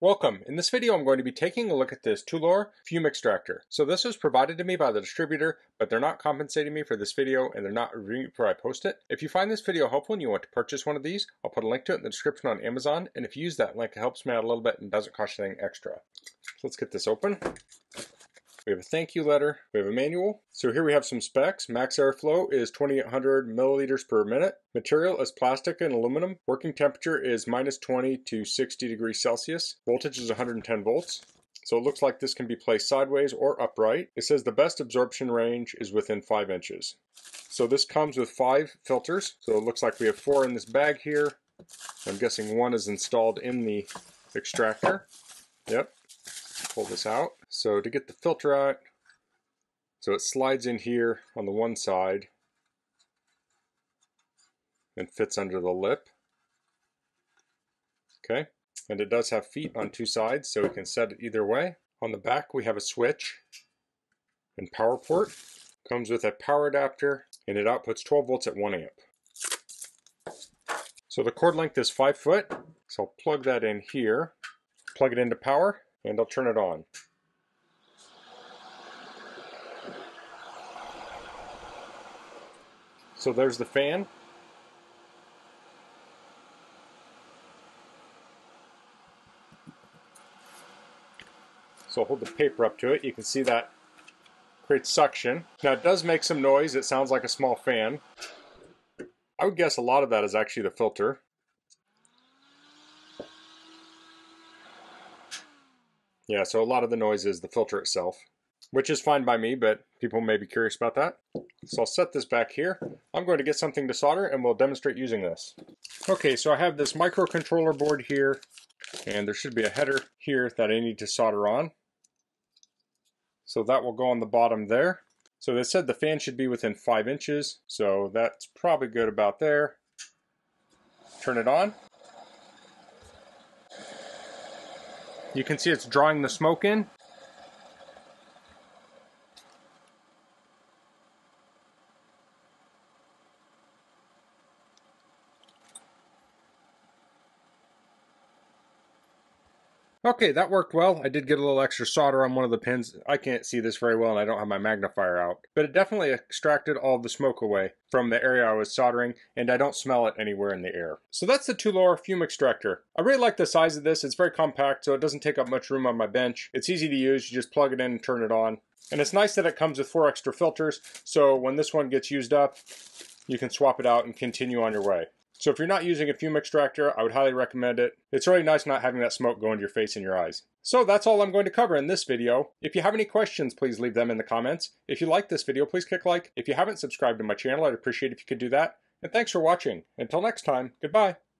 Welcome. In this video I'm going to be taking a look at this Toolour Fume Extractor. So this was provided to me by the distributor, but they're not compensating me for this video and they're not reviewing it before I post it. If you find this video helpful and you want to purchase one of these, I'll put a link to it in the description on Amazon, and if you use that link it helps me out a little bit and doesn't cost you anything extra. So let's get this open. We have a thank you letter, we have a manual. So here we have some specs. Max airflow is 2800 milliliters per minute. Material is plastic and aluminum. Working temperature is -20 to 60 degrees Celsius. Voltage is 110 volts. So it looks like this can be placed sideways or upright. It says the best absorption range is within 5 inches. So this comes with 5 filters. So it looks like we have 4 in this bag here. I'm guessing 1 is installed in the extractor. Yep. Pull this out. So to get the filter out, so it slides in here on the one side and fits under the lip. Okay, and it does have feet on 2 sides, so we can set it either way. On the back we have a switch and power port. Comes with a power adapter and it outputs 12 volts at 1 amp. So the cord length is 5 foot, so I'll plug that in here, plug it into power, and I'll turn it on. So there's the fan. So I'll hold the paper up to it. You can see that creates suction. Now it does make some noise. It sounds like a small fan. I would guess a lot of that is actually the filter. Yeah, so a lot of the noise is the filter itself, which is fine by me, but people may be curious about that. So I'll set this back here. I'm going to get something to solder and we'll demonstrate using this. Okay, so I have this microcontroller board here, and there should be a header here that I need to solder on. So that will go on the bottom there. So they said the fan should be within 5 inches, so that's probably good about there. Turn it on. You can see it's drawing the smoke in. Okay, that worked well. I did get a little extra solder on one of the pins. I can't see this very well and I don't have my magnifier out. But it definitely extracted all of the smoke away from the area I was soldering, and I don't smell it anywhere in the air. So that's the Toolour Fume Extractor. I really like the size of this. It's very compact, so it doesn't take up much room on my bench. It's easy to use. You just plug it in and turn it on. And it's nice that it comes with 4 extra filters, so when this one gets used up, you can swap it out and continue on your way. So if you're not using a fume extractor, I would highly recommend it. It's really nice not having that smoke go into your face and your eyes. So that's all I'm going to cover in this video. If you have any questions, please leave them in the comments. If you like this video, please click like. If you haven't subscribed to my channel, I'd appreciate it if you could do that. And thanks for watching. Until next time, goodbye.